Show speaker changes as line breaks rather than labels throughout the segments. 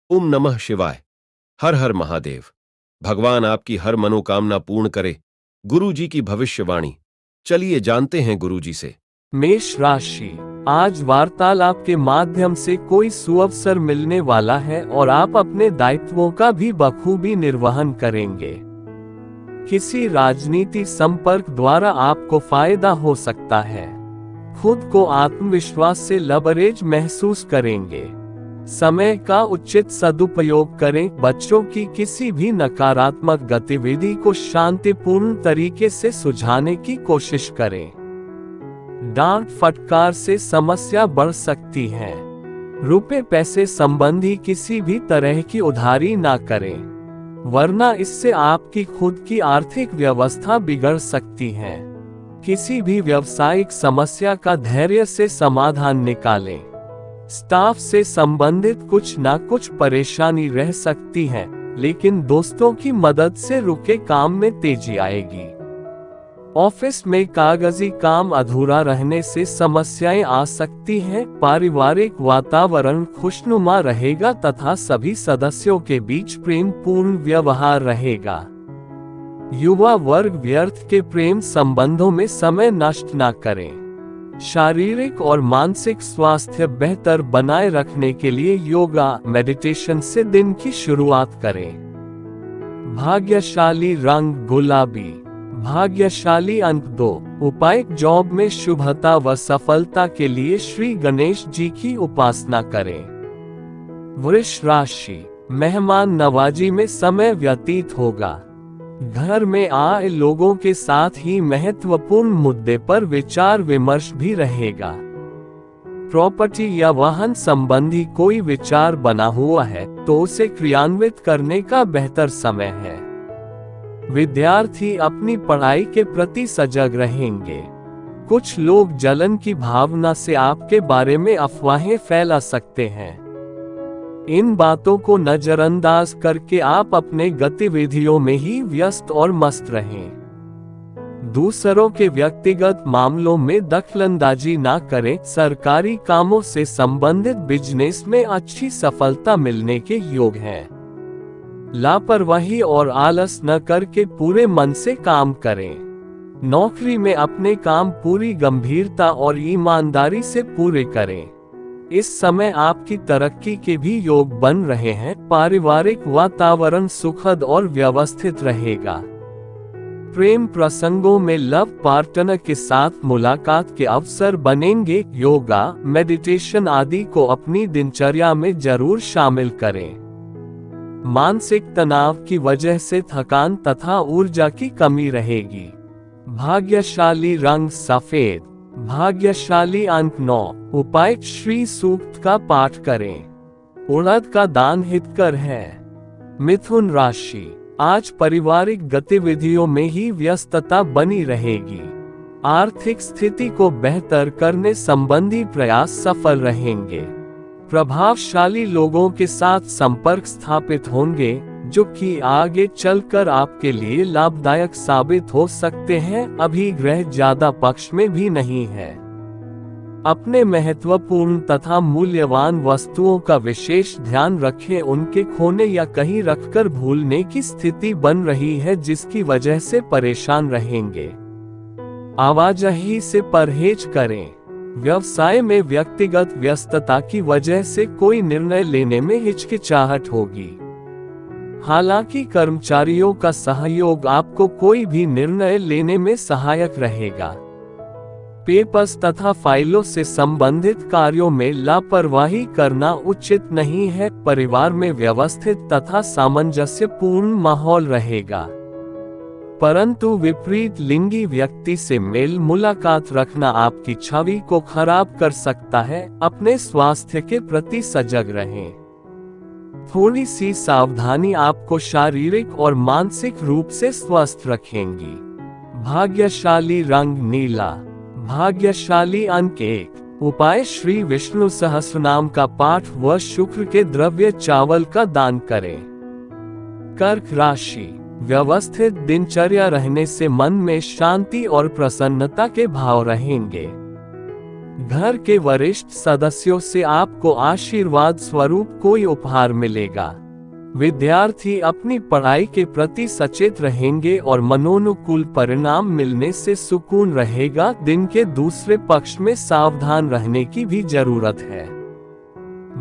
ओम नमः शिवाय। हर हर महादेव। भगवान आपकी हर मनोकामना पूर्ण करे। गुरु जी की भविष्यवाणी। चलिए जानते हैं गुरु जी से।
मेष राशि। आज वार्तालाप के माध्यम से कोई सुअवसर मिलने वाला है और आप अपने दायित्वों का भी बखूबी निर्वहन करेंगे। किसी राजनीति संपर्क द्वारा आपको फायदा हो सकता है। खुद को आत्मविश्वास से लबरेज महसूस करेंगे। समय का उचित सदुपयोग करें। बच्चों की किसी भी नकारात्मक गतिविधि को शांतिपूर्ण तरीके से सुलझाने की कोशिश करें। डांट फटकार से समस्या बढ़ सकती है। रुपए पैसे संबंधी किसी भी तरह की उधारी ना करें, वरना इससे आपकी खुद की आर्थिक व्यवस्था बिगड़ सकती है। किसी भी व्यावसायिक समस्या का धैर्य से समाधान निकालें। स्टाफ से संबंधित कुछ ना कुछ परेशानी रह सकती है, लेकिन दोस्तों की मदद से रुके काम में तेजी आएगी। ऑफिस में कागजी काम अधूरा रहने से समस्याएं आ सकती हैं। पारिवारिक वातावरण खुशनुमा रहेगा तथा सभी सदस्यों के बीच प्रेमपूर्ण व्यवहार रहेगा। युवा वर्ग व्यर्थ के प्रेम संबंधों में समय नष्ट न करें। शारीरिक और मानसिक स्वास्थ्य बेहतर बनाए रखने के लिए योगा मेडिटेशन से दिन की शुरुआत करें। भाग्यशाली रंग गुलाबी। भाग्यशाली अंक 2। उपाय जॉब में शुभता व सफलता के लिए श्री गणेश जी की उपासना करें। वृष राशि। मेहमान नवाजी में समय व्यतीत होगा। घर में आए लोगों के साथ ही महत्वपूर्ण मुद्दे पर विचार विमर्श भी रहेगा। प्रॉपर्टी या वाहन संबंधी कोई विचार बना हुआ है तो उसे क्रियान्वित करने का बेहतर समय है। विद्यार्थी अपनी पढ़ाई के प्रति सजग रहेंगे। कुछ लोग जलन की भावना से आपके बारे में अफवाहें फैला सकते हैं। इन बातों को नजरअंदाज करके आप अपने गतिविधियों में ही व्यस्त और मस्त रहें। दूसरों के व्यक्तिगत मामलों में दखलंदाजी ना करें। सरकारी कामों से संबंधित बिजनेस में अच्छी सफलता मिलने के योग हैं। लापरवाही और आलस न करके पूरे मन से काम करें। नौकरी में अपने काम पूरी गंभीरता और ईमानदारी से पूरे करें। इस समय आपकी तरक्की के भी योग बन रहे हैं। पारिवारिक वातावरण सुखद और व्यवस्थित रहेगा। प्रेम प्रसंगों में लव पार्टनर के साथ मुलाकात के अवसर बनेंगे। योगा मेडिटेशन आदि को अपनी दिनचर्या में जरूर शामिल करें। मानसिक तनाव की वजह से थकान तथा ऊर्जा की कमी रहेगी। भाग्यशाली रंग सफेद। भाग्यशाली अंक 9। उपाय श्री सूक्त का पाठ करें। उड़द का दान हितकर है। मिथुन राशि। आज पारिवारिक गतिविधियों में ही व्यस्तता बनी रहेगी। आर्थिक स्थिति को बेहतर करने संबंधी प्रयास सफल रहेंगे। प्रभावशाली लोगों के साथ संपर्क स्थापित होंगे, जो कि आगे चलकर आपके लिए लाभदायक साबित हो सकते हैं। अभी ग्रह ज्यादा पक्ष में भी नहीं है। अपने महत्वपूर्ण तथा मूल्यवान वस्तुओं का विशेष ध्यान रखें। उनके खोने या कहीं रखकर भूलने की स्थिति बन रही है, जिसकी वजह से परेशान रहेंगे। आवाजाही से परहेज करें। व्यवसाय में व्यक्तिगत व्यस्तता की वजह से कोई निर्णय लेने में हिचकिचाहट होगी। हालांकि कर्मचारियों का सहयोग आपको कोई भी निर्णय लेने में सहायक रहेगा। पेपर्स तथा फाइलों से संबंधित कार्यों में लापरवाही करना उचित नहीं है। परिवार में व्यवस्थित तथा सामंजस्यपूर्ण माहौल रहेगा, परंतु विपरीत लिंगी व्यक्ति से मेल मुलाकात रखना आपकी छवि को खराब कर सकता है। अपने स्वास्थ्य के प्रति सजग रहें। थोड़ी सी सावधानी आपको शारीरिक और मानसिक रूप से स्वस्थ रखेंगी। भाग्यशाली रंग नीला। भाग्यशाली अंक 1। उपाय श्री विष्णु सहस्रनाम का पाठ व शुक्र के द्रव्य चावल का दान करें। कर्क राशि। व्यवस्थित दिनचर्या रहने से मन में शांति और प्रसन्नता के भाव रहेंगे। घर के वरिष्ठ सदस्यों से आपको आशीर्वाद स्वरूप कोई उपहार मिलेगा। विद्यार्थी अपनी पढ़ाई के प्रति सचेत रहेंगे और मनोनुकूल परिणाम मिलने से सुकून रहेगा। दिन के दूसरे पक्ष में सावधान रहने की भी जरूरत है।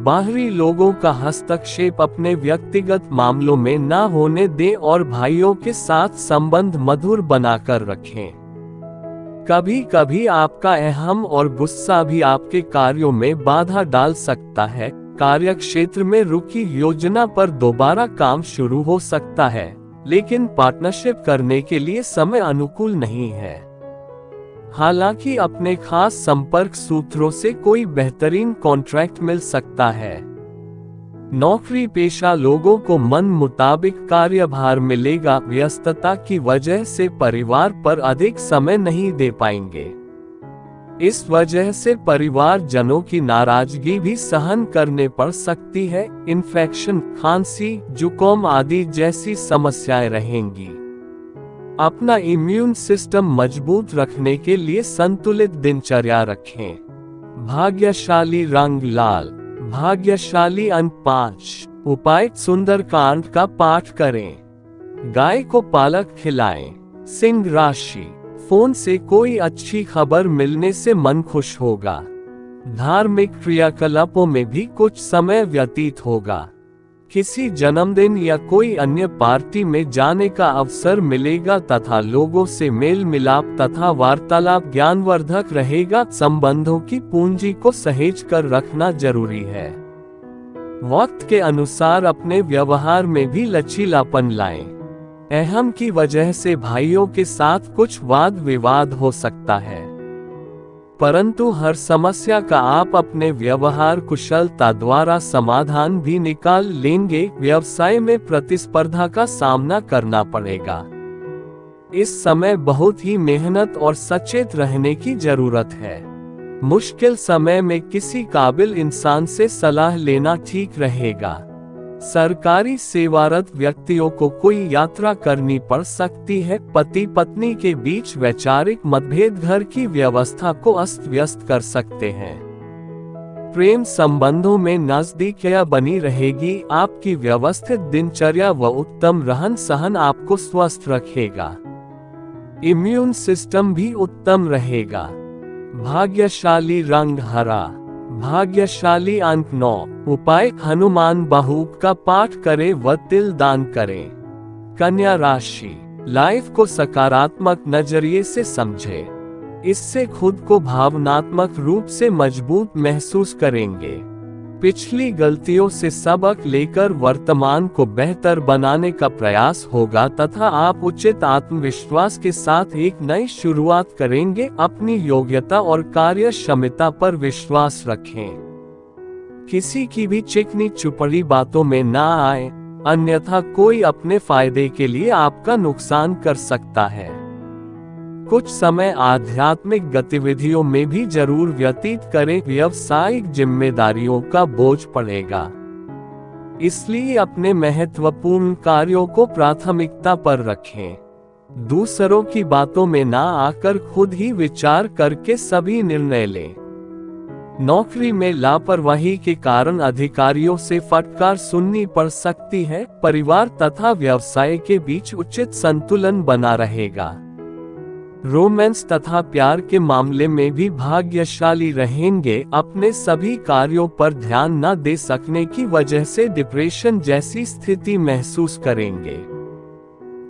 बाहरी लोगों का हस्तक्षेप अपने व्यक्तिगत मामलों में न होने दें और भाइयों के साथ संबंध मधुर बनाकर रखें। कभी कभी आपका अहम और गुस्सा भी आपके कार्यों में बाधा डाल सकता है। कार्य क्षेत्र में रुकी योजना पर दोबारा काम शुरू हो सकता है, लेकिन पार्टनरशिप करने के लिए समय अनुकूल नहीं है। हालांकि अपने खास संपर्क सूत्रों से कोई बेहतरीन कॉन्ट्रैक्ट मिल सकता है। नौकरी पेशा लोगों को मन मुताबिक कार्यभार मिलेगा। व्यस्तता की वजह से परिवार पर अधिक समय नहीं दे पाएंगे। इस वजह से परिवारजनों की नाराजगी भी सहन करने पड़ सकती है। इन्फेक्शन, खांसी, जुकाम आदि जैसी समस्याएं रहेंगी। अपना इम्यून सिस्टम मजबूत रखने के लिए संतुलित दिनचर्या रखें। भाग्यशाली रंग लाल, भाग्यशाली अंक 5। उपाय सुंदरकांड का पाठ करें। गाय को पालक खिलाएं। सिंह राशि, फोन से कोई अच्छी खबर मिलने से मन खुश होगा। धार्मिक क्रियाकलापों में भी कुछ समय व्यतीत होगा। किसी जन्मदिन या कोई अन्य पार्टी में जाने का अवसर मिलेगा तथा लोगों से मेल मिलाप तथा वार्तालाप ज्ञानवर्धक रहेगा। संबंधों की पूंजी को सहेज कर रखना जरूरी है। वक्त के अनुसार अपने व्यवहार में भी लचीलापन लाएं। अहम की वजह से भाइयों के साथ कुछ वाद विवाद हो सकता है, परंतु हर समस्या का आप अपने व्यवहार कुशलता द्वारा समाधान भी निकाल लेंगे। व्यवसाय में प्रतिस्पर्धा का सामना करना पड़ेगा। इस समय बहुत ही मेहनत और सचेत रहने की जरूरत है। मुश्किल समय में किसी काबिल इंसान से सलाह लेना ठीक रहेगा। सरकारी सेवारत व्यक्तियों को कोई यात्रा करनी पड़ सकती है। पति पत्नी के बीच वैचारिक मतभेद घर की व्यवस्था को अस्त व्यस्त कर सकते हैं। प्रेम संबंधों में नजदीकियां बनी रहेगी। आपकी व्यवस्थित दिनचर्या व उत्तम रहन सहन आपको स्वस्थ रखेगा। इम्यून सिस्टम भी उत्तम रहेगा। भाग्यशाली रंग हरा, भाग्यशाली अंक 9। उपाय हनुमान बाहुक का पाठ करें व तिल दान करें। कन्या राशि, लाइफ को सकारात्मक नजरिए से समझे। इससे खुद को भावनात्मक रूप से मजबूत महसूस करेंगे। पिछली गलतियों से सबक लेकर वर्तमान को बेहतर बनाने का प्रयास होगा तथा आप उचित आत्मविश्वास के साथ एक नई शुरुआत करेंगे। अपनी योग्यता और कार्य क्षमता पर विश्वास रखें। किसी की भी चिकनी चुपड़ी बातों में ना आए, अन्यथा कोई अपने फायदे के लिए आपका नुकसान कर सकता है। कुछ समय आध्यात्मिक गतिविधियों में भी जरूर व्यतीत करें। व्यावसायिक जिम्मेदारियों का बोझ पड़ेगा, इसलिए अपने महत्वपूर्ण कार्यों को प्राथमिकता पर रखें। दूसरों की बातों में ना आकर खुद ही विचार करके सभी निर्णय लें। नौकरी में लापरवाही के कारण अधिकारियों से फटकार सुननी पड़ सकती है। परिवार तथा व्यवसाय के बीच उचित संतुलन बना रहेगा। रोमांस तथा प्यार के मामले में भी भाग्यशाली रहेंगे। अपने सभी कार्यों पर ध्यान न दे सकने की वजह से डिप्रेशन जैसी स्थिति महसूस करेंगे।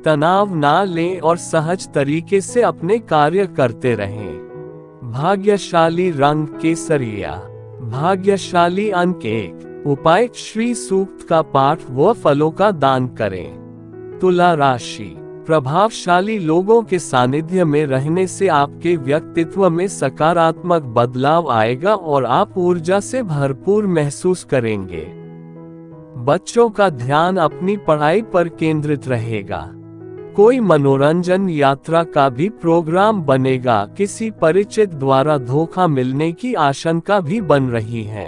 तनाव ना लें और सहज तरीके से अपने कार्य करते रहें। भाग्यशाली रंग केसरिया, भाग्यशाली अंक 1। उपाय श्री सूक्त का पाठ व फलों का दान करें। तुला राशि, प्रभावशाली लोगों के सानिध्य में रहने से आपके व्यक्तित्व में सकारात्मक बदलाव आएगा और आप ऊर्जा से भरपूर महसूस करेंगे। बच्चों का ध्यान अपनी पढ़ाई पर केंद्रित रहेगा। कोई मनोरंजन यात्रा का भी प्रोग्राम बनेगा। किसी परिचित द्वारा धोखा मिलने की आशंका भी बन रही है।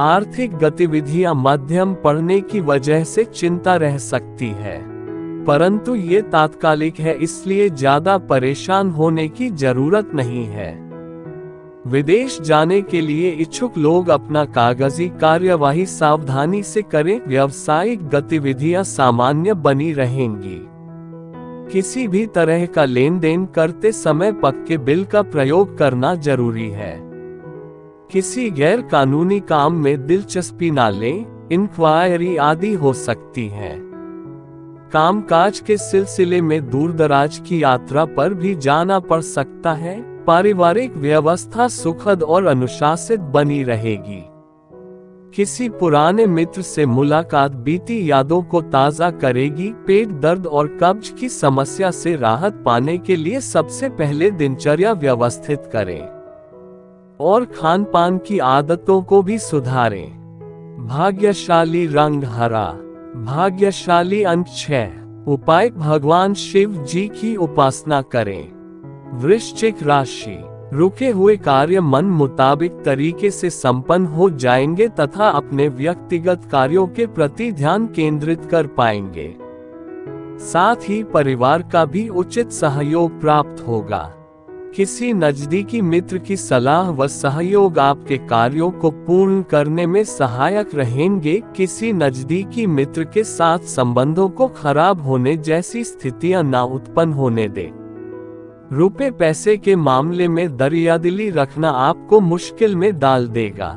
आर्थिक गतिविधियां मध्यम पड़ने की वजह से चिंता रह सकती है, परंतु ये तात्कालिक है, इसलिए ज्यादा परेशान होने की जरूरत नहीं है। विदेश जाने के लिए इच्छुक लोग अपना कागजी कार्यवाही सावधानी से करें। व्यावसायिक गतिविधियां सामान्य बनी रहेंगी। किसी भी तरह का लेन देन करते समय पक्के बिल का प्रयोग करना जरूरी है। किसी गैर कानूनी काम में दिलचस्पी न लें, इंक्वायरी आदि हो सकती है। कामकाज के सिलसिले में दूर दराज की यात्रा पर भी जाना पड़ सकता है। पारिवारिक व्यवस्था सुखद और अनुशासित बनी रहेगी। किसी पुराने मित्र से मुलाकात बीती यादों को ताज़ा करेगी। पेट दर्द और कब्ज की समस्या से राहत पाने के लिए सबसे पहले दिनचर्या व्यवस्थित करें और खान पान की आदतों को भी सुधारें। भाग्यशाली रंग हरा। भाग्यशाली अंक 6। उपाय भगवान शिव जी की उपासना करें। वृश्चिक राशि। रुके हुए कार्य मन मुताबिक तरीके से संपन्न हो जाएंगे तथा अपने व्यक्तिगत कार्यों के प्रति ध्यान केंद्रित कर पाएंगे। साथ ही परिवार का भी उचित सहयोग प्राप्त होगा। किसी नजदीकी मित्र की सलाह व सहयोग आपके कार्यों को पूर्ण करने में सहायक रहेंगे। किसी नजदीकी मित्र के साथ संबंधों को खराब होने जैसी स्थितियां न उत्पन्न होने दें। रुपए पैसे के मामले में दरियादिली रखना आपको मुश्किल में डाल देगा।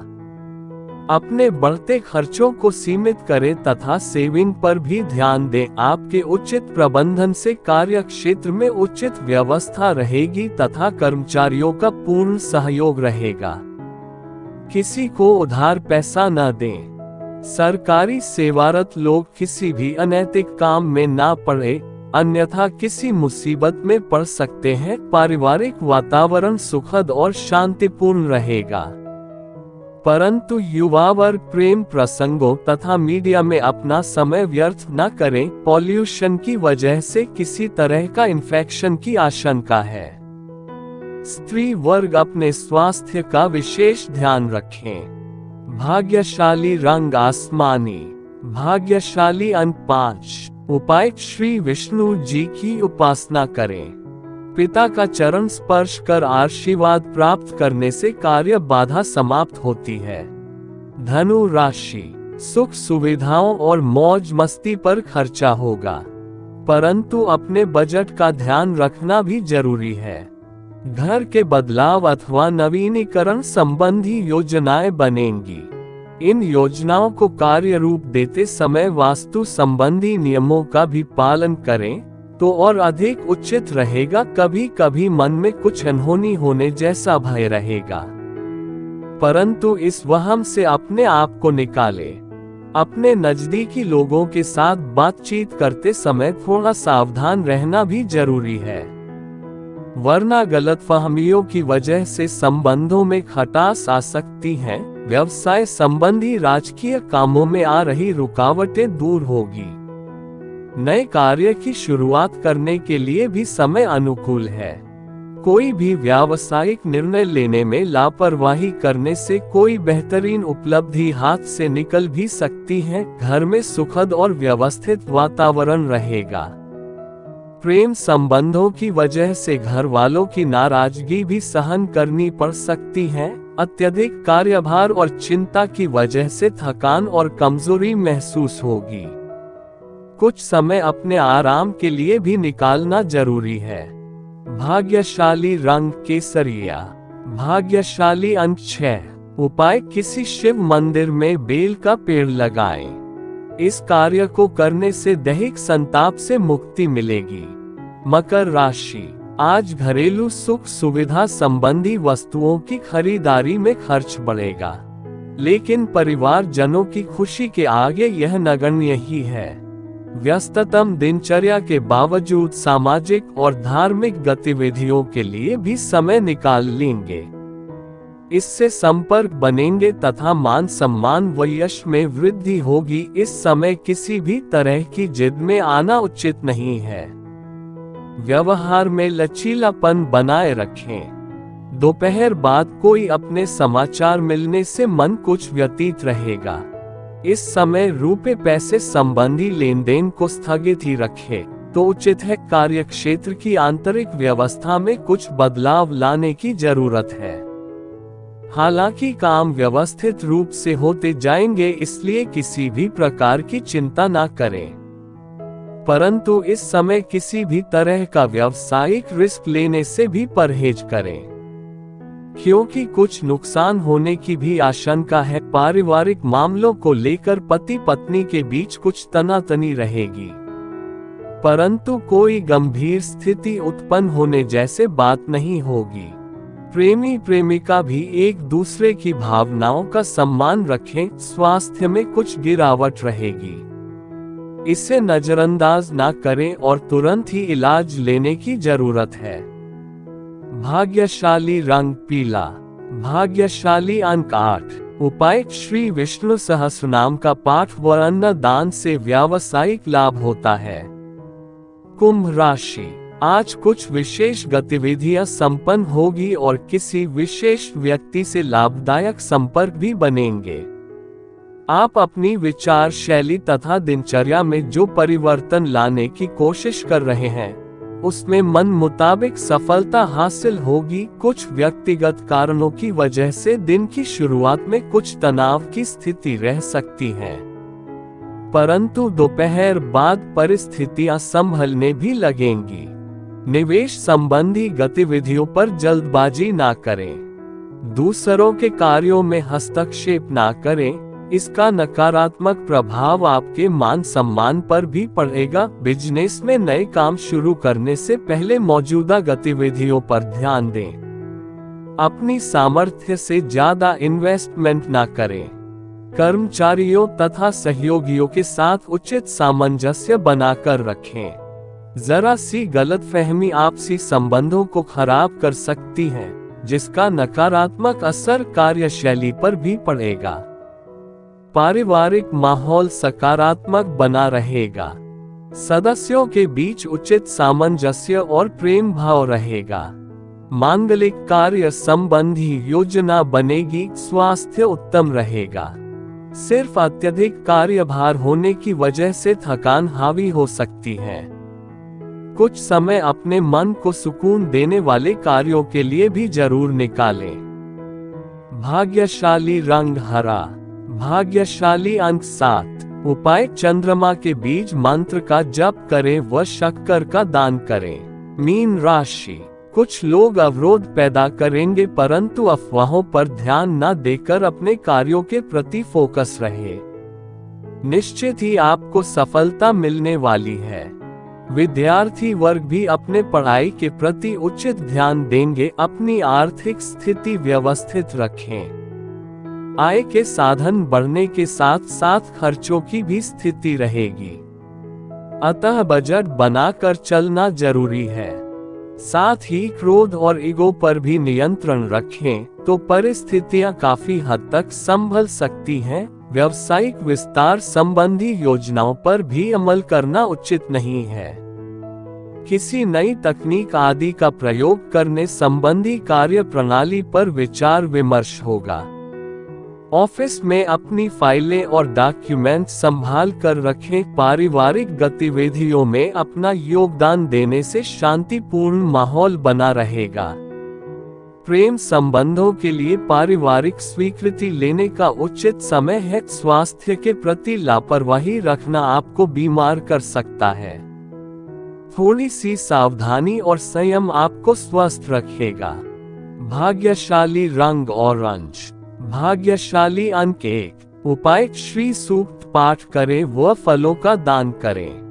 अपने बढ़ते खर्चों को सीमित करें तथा सेविंग पर भी ध्यान दें। आपके उचित प्रबंधन से कार्य क्षेत्र में उचित व्यवस्था रहेगी तथा कर्मचारियों का पूर्ण सहयोग रहेगा। किसी को उधार पैसा न दें। सरकारी सेवारत लोग किसी भी अनैतिक काम में ना पड़े, अन्यथा किसी मुसीबत में पड़ सकते हैं। पारिवारिक वातावरण सुखद और शांतिपूर्ण रहेगा, परंतु युवा वर्ग प्रेम प्रसंगों तथा मीडिया में अपना समय व्यर्थ न करें। पॉल्यूशन की वजह से किसी तरह का इन्फेक्शन की आशंका है। स्त्री वर्ग अपने स्वास्थ्य का विशेष ध्यान रखें। भाग्यशाली रंग आसमानी। भाग्यशाली अंक 5। उपाय श्री विष्णु जी की उपासना करें। पिता का चरण स्पर्श कर आशीर्वाद प्राप्त करने से कार्य बाधा समाप्त होती है। धनु राशि। सुख सुविधाओं और मौज मस्ती पर खर्चा होगा, परंतु अपने बजट का ध्यान रखना भी जरूरी है। घर के बदलाव अथवा नवीनीकरण संबंधी योजनाएं बनेंगी। इन योजनाओं को कार्य रूप देते समय वास्तु संबंधी नियमों का भी पालन करें तो और अधिक उचित रहेगा। कभी कभी मन में कुछ अनहोनी होने जैसा भय रहेगा, परंतु इस वहम से अपने आप को निकालें। अपने नजदीकी लोगों के साथ बातचीत करते समय थोड़ा सावधान रहना भी जरूरी है, वरना गलतफहमियों की वजह से संबंधों में खटास आ सकती है। व्यवसाय संबंधी राजकीय कामों में आ रही रुकावटें दूर होगी। नए कार्य की शुरुआत करने के लिए भी समय अनुकूल है। कोई भी व्यावसायिक निर्णय लेने में लापरवाही करने से कोई बेहतरीन उपलब्धि हाथ से निकल भी सकती है। घर में सुखद और व्यवस्थित वातावरण रहेगा। प्रेम संबंधों की वजह से घर वालों की नाराजगी भी सहन करनी पड़ सकती है। अत्यधिक कार्यभार और चिंता की वजह से थकान और कमजोरी महसूस होगी। कुछ समय अपने आराम के लिए भी निकालना जरूरी है। भाग्यशाली रंग केसरिया। भाग्यशाली अंक 6। उपाय किसी शिव मंदिर में बेल का पेड़ लगाएं। इस कार्य को करने से दैहिक संताप से मुक्ति मिलेगी। मकर राशि। आज घरेलू सुख सुविधा संबंधी वस्तुओं की खरीदारी में खर्च बढ़ेगा, लेकिन परिवार जनों की खुशी के आगे यह नगण्य ही है। व्यस्ततम दिनचर्या के बावजूद सामाजिक और धार्मिक गतिविधियों के लिए भी समय निकाल लेंगे। इससे संपर्क बनेंगे तथा मान सम्मान व यश में वृद्धि होगी। इस समय किसी भी तरह की जिद में आना उचित नहीं है। व्यवहार में लचीलापन बनाए रखें। दोपहर बाद कोई अपने समाचार मिलने से मन कुछ व्यतीत रहेगा। इस समय रुपए पैसे संबंधी लेन देन को स्थगित ही रखें तो उचित है। कार्य क्षेत्र की आंतरिक व्यवस्था में कुछ बदलाव लाने की जरूरत है। हालांकि काम व्यवस्थित रूप से होते जाएंगे, इसलिए किसी भी प्रकार की चिंता ना करें। परंतु इस समय किसी भी तरह का व्यावसायिक रिस्क लेने से भी परहेज करें, क्योंकि कुछ नुकसान होने की भी आशंका है। पारिवारिक मामलों को लेकर पति पत्नी के बीच कुछ तनातनी रहेगी, परंतु कोई गंभीर स्थिति उत्पन्न होने जैसे बात नहीं होगी। प्रेमी प्रेमिका भी एक दूसरे की भावनाओं का सम्मान रखें। स्वास्थ्य में कुछ गिरावट रहेगी, इसे नजरअंदाज ना करें और तुरंत ही इलाज लेने की जरूरत है। भाग्यशाली रंग पीला। भाग्यशाली अंक 8। उपाय श्री विष्णु सहस्रनाम का पाठ व अन्न दान से व्यावसायिक लाभ होता है। कुंभ राशि, आज कुछ विशेष गतिविधियां संपन्न होगी और किसी विशेष व्यक्ति से लाभदायक संपर्क भी बनेंगे। आप अपनी विचार शैली तथा दिनचर्या में जो परिवर्तन लाने की कोशिश कर रहे हैं, उसमें मन मुताबिक सफलता हासिल होगी। कुछ व्यक्तिगत कारणों की वजह से दिन की शुरुआत में कुछ तनाव की स्थिति रह सकती है, परंतु दोपहर बाद परिस्थितियां संभलने भी लगेंगी। निवेश संबंधी गतिविधियों पर जल्दबाजी ना करें। दूसरों के कार्यों में हस्तक्षेप ना करें, इसका नकारात्मक प्रभाव आपके मान सम्मान पर भी पड़ेगा। बिजनेस में नए काम शुरू करने से पहले मौजूदा गतिविधियों पर ध्यान दें। अपनी सामर्थ्य से ज्यादा इन्वेस्टमेंट ना करें। कर्मचारियों तथा सहयोगियों के साथ उचित सामंजस्य बनाकर रखें। जरा सी गलतफहमी आपसी संबंधों को खराब कर सकती है, जिसका नकारात्मक असर कार्यशैली पर भी पड़ेगा। पारिवारिक माहौल सकारात्मक बना रहेगा। सदस्यों के बीच उचित सामंजस्य और प्रेम भाव रहेगा। मांगलिक कार्य संबंधी योजना बनेगी। स्वास्थ्य उत्तम रहेगा। सिर्फ अत्यधिक कार्यभार होने की वजह से थकान हावी हो सकती है। कुछ समय अपने मन को सुकून देने वाले कार्यों के लिए भी जरूर निकालें। भाग्यशाली रंग हरा। भाग्यशाली अंक 7। उपाय चंद्रमा के बीज मंत्र का जप करें व शक्कर का दान करें। मीन राशि, कुछ लोग अवरोध पैदा करेंगे, परंतु अफवाहों पर ध्यान न देकर अपने कार्यों के प्रति फोकस रहे। निश्चित ही आपको सफलता मिलने वाली है। विद्यार्थी वर्ग भी अपने पढ़ाई के प्रति उचित ध्यान देंगे। अपनी आर्थिक स्थिति व्यवस्थित रखें। आय के साधन बढ़ने के साथ साथ खर्चों की भी स्थिति रहेगी, अतः बजट बनाकर चलना जरूरी है। साथ ही क्रोध और ईगो पर भी नियंत्रण रखें, तो परिस्थितियां काफी हद तक संभल सकती हैं। व्यावसायिक विस्तार संबंधी योजनाओं पर भी अमल करना उचित नहीं है। किसी नई तकनीक आदि का प्रयोग करने संबंधी कार्य प्रणाली पर विचार विमर्श होगा। ऑफिस में अपनी फाइलें और डॉक्यूमेंट संभाल कर रखें। पारिवारिक गतिविधियों में अपना योगदान देने से शांतिपूर्ण माहौल बना रहेगा। प्रेम संबंधों के लिए पारिवारिक स्वीकृति लेने का उचित समय है। स्वास्थ्य के प्रति लापरवाही रखना आपको बीमार कर सकता है। थोड़ी सी सावधानी और संयम आपको स्वस्थ रखेगा। भाग्यशाली रंग ऑरेंज। भाग्यशाली अंक 1। उपाय श्री सूक्त पाठ करें व फलों का दान करें।